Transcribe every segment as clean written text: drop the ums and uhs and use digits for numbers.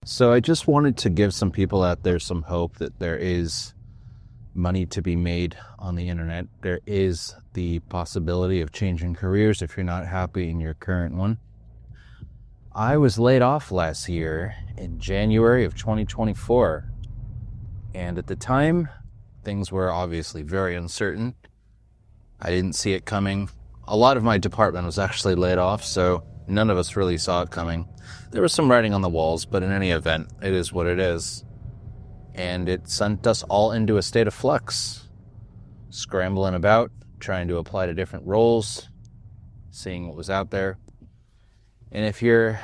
So I just wanted to give some people out there some hope that there is money to be made on the internet. There is the possibility of changing careers if you're not happy in your current one. I was laid off last year in January of 2024. And at the time, things were obviously very uncertain. I didn't see it coming. A lot of my department was actually laid off, so none of us really saw it coming. There was some writing on the walls, but in any event, it is what it is. And it sent us all into a state of flux, scrambling about, trying to apply to different roles, seeing what was out there. And if you're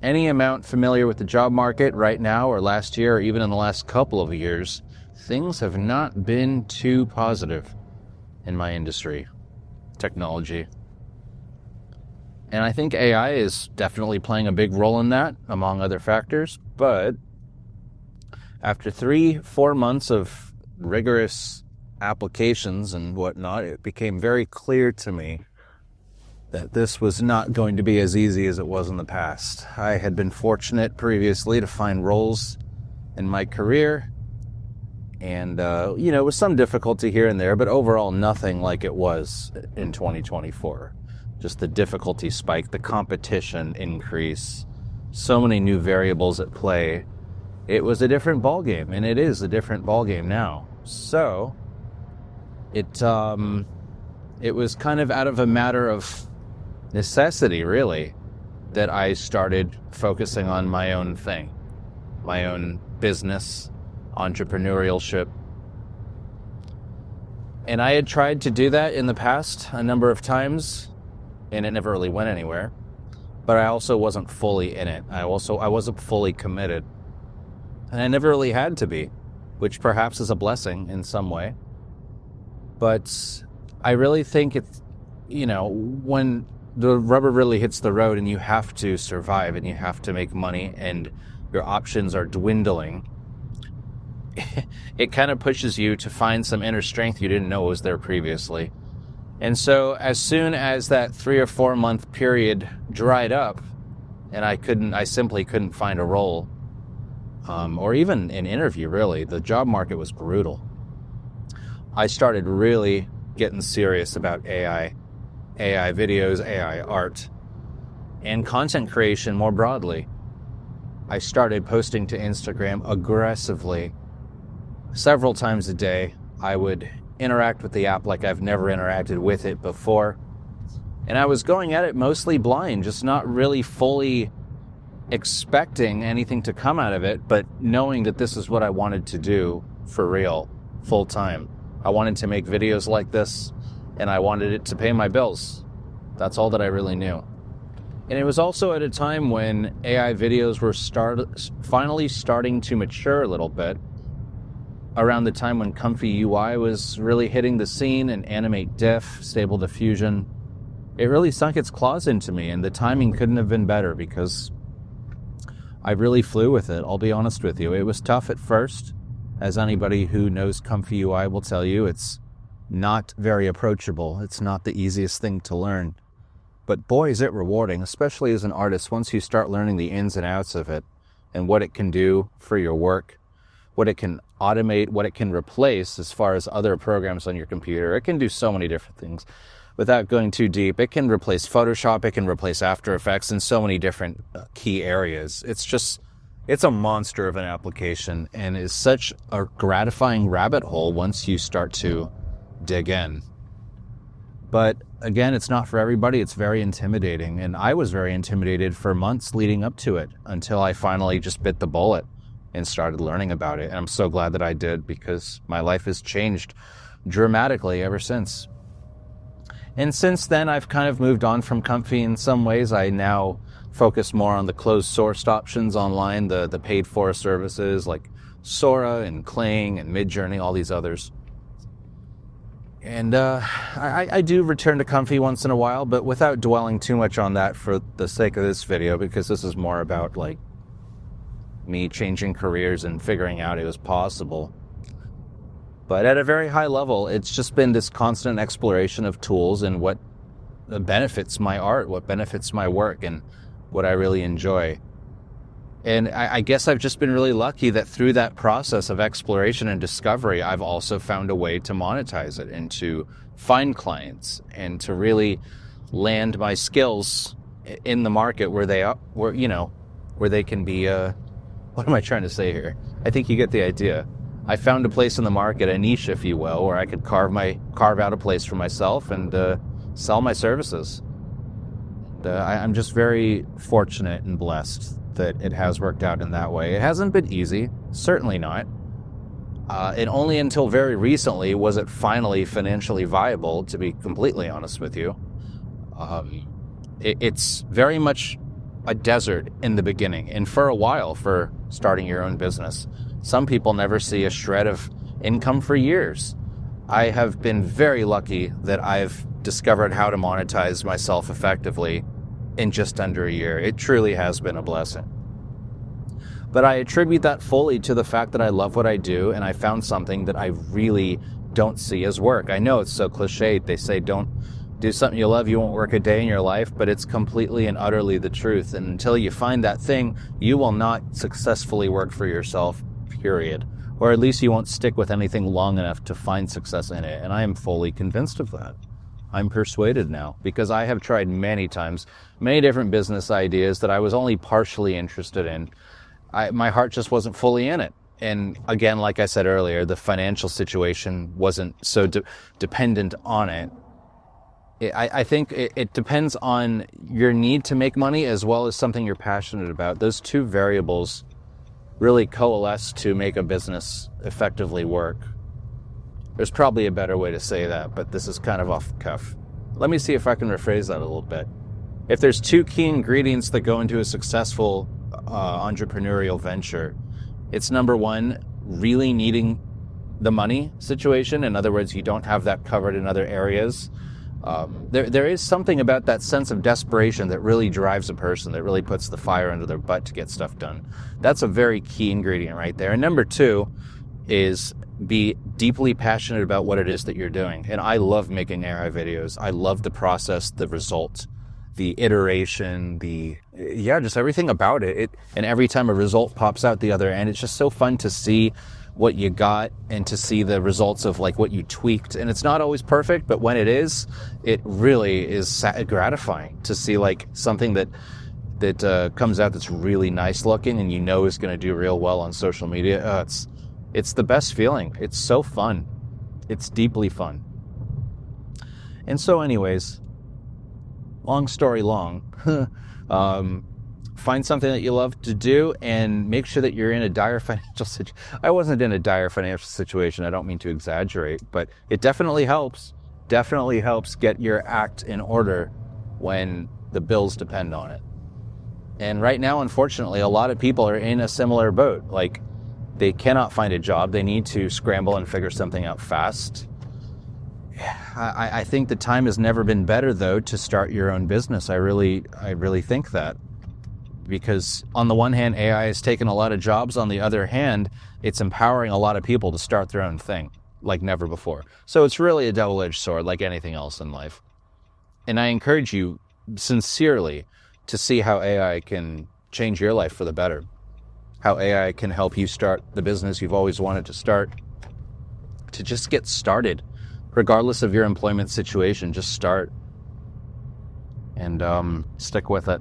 any amount familiar with the job market right now or last year or even in the last couple of years, things have not been too positive in my industry, technology. And I think AI is definitely playing a big role in that, among other factors. But after 3-4 months of rigorous applications and whatnot, it became very clear to me that this was not going to be as easy as it was in the past. I had been fortunate previously to find roles in my career, and, with some difficulty here and there, but overall nothing like it was in 2024. Just the difficulty spike, the competition increase, so many new variables at play. It was a different ballgame, and it is a different ballgame now. So, it was kind of out of a matter of necessity, really, that I started focusing on my own thing, my own business, entrepreneurship. And I had tried to do that in the past a number of times, and it never really went anywhere. But I also wasn't fully in it. I wasn't fully committed. And I never really had to be, which perhaps is a blessing in some way. But I really think it's, when the rubber really hits the road and you have to survive and you have to make money and your options are dwindling, it kind of pushes you to find some inner strength you didn't know was there previously. And so as soon as that 3 or 4 month period dried up and I simply couldn't find a role, or even an interview, really, the job market was brutal. I started really getting serious about AI videos, AI art, and content creation more broadly. I started posting to Instagram aggressively. Several times a day, I would interact with the app like I've never interacted with it before. And I was going at it mostly blind, just not really fully expecting anything to come out of it, but knowing that this is what I wanted to do for real, full time. I wanted to make videos like this, and I wanted it to pay my bills. That's all that I really knew. And it was also at a time when AI videos were finally starting to mature a little bit, around the time when Comfy UI was really hitting the scene, and Animate Diff, Stable Diffusion. It really sunk its claws into me, and the timing couldn't have been better because I really flew with it, I'll be honest with you. It was tough at first. As anybody who knows Comfy UI will tell you, it's not very approachable. It's not the easiest thing to learn. But boy, is it rewarding, especially as an artist, once you start learning the ins and outs of it and what it can do for your work, what it can automate, what it can replace as far as other programs on your computer. It can do so many different things. Without going too deep, it can replace Photoshop, it can replace After Effects in so many different key areas. It's a monster of an application and is such a gratifying rabbit hole once you start to dig in. But again, it's not for everybody. It's very intimidating. And I was very intimidated for months leading up to it until I finally just bit the bullet and started learning about it. And I'm so glad that I did, because my life has changed dramatically ever since. And since then, I've kind of moved on from Comfy in some ways. I now focus more on the closed-sourced options online, the paid-for services like Sora and Kling and Midjourney, all these others. And I do return to Comfy once in a while, but without dwelling too much on that for the sake of this video, because this is more about like me changing careers and figuring out it was possible. But at a very high level, it's just been this constant exploration of tools and what benefits my art, what benefits my work, and what I really enjoy. And I guess I've just been really lucky that through that process of exploration and discovery, I've also found a way to monetize it and to find clients and to really land my skills in the market where they are, where they can be, what am I trying to say here? I think you get the idea. I found a place in the market, a niche, if you will, where I could carve out a place for myself and sell my services. I'm just very fortunate and blessed that it has worked out in that way. It hasn't been easy, certainly not. And only until very recently was it finally financially viable, to be completely honest with you. It's very much a desert in the beginning, and for a while for starting your own business. Some people never see a shred of income for years. I have been very lucky that I've discovered how to monetize myself effectively in just under a year. It truly has been a blessing. But I attribute that fully to the fact that I love what I do, and I found something that I really don't see as work. I know it's so cliched. They say don't do something you love, you won't work a day in your life, but it's completely and utterly the truth. And until you find that thing, you will not successfully work for yourself, period. Or at least you won't stick with anything long enough to find success in it. And I am fully convinced of that. I'm persuaded now, because I have tried many times, many different business ideas that I was only partially interested in. My heart just wasn't fully in it. And again, like I said earlier, the financial situation wasn't so dependent on it. I think it depends on your need to make money as well as something you're passionate about. Those two variables really coalesce to make a business effectively work. There's probably a better way to say that, but this is kind of off the cuff. Let me see if I can rephrase that a little bit. If there's two key ingredients that go into a successful entrepreneurial venture, it's number one, really needing the money situation. In other words, you don't have that covered in other areas. There is something about that sense of desperation that really drives a person, that really puts the fire under their butt to get stuff done. That's a very key ingredient right there. And number two is be deeply passionate about what it is that you're doing. And I love making AI videos. I love the process, the result, the iteration, just everything about it. And every time a result pops out the other end, it's just so fun to see what you got and to see the results of like what you tweaked. And it's not always perfect, but when it is, it really is gratifying to see like something that comes out that's really nice looking and you know is going to do real well on social media. It's the best feeling. It's so fun. It's deeply fun. And so anyways, long story long, find something that you love to do and make sure that you're in a dire financial situation. I wasn't in a dire financial situation. I don't mean to exaggerate, but it definitely helps. Definitely helps get your act in order when the bills depend on it. And right now, unfortunately, a lot of people are in a similar boat. Like, they cannot find a job. They need to scramble and figure something out fast. I think the time has never been better, though, to start your own business. I really think that. Because on the one hand, AI has taken a lot of jobs. On the other hand, it's empowering a lot of people to start their own thing like never before. So it's really a double-edged sword like anything else in life. And I encourage you sincerely to see how AI can change your life for the better. How AI can help you start the business you've always wanted to start. To just get started. Regardless of your employment situation, just start. And stick with it.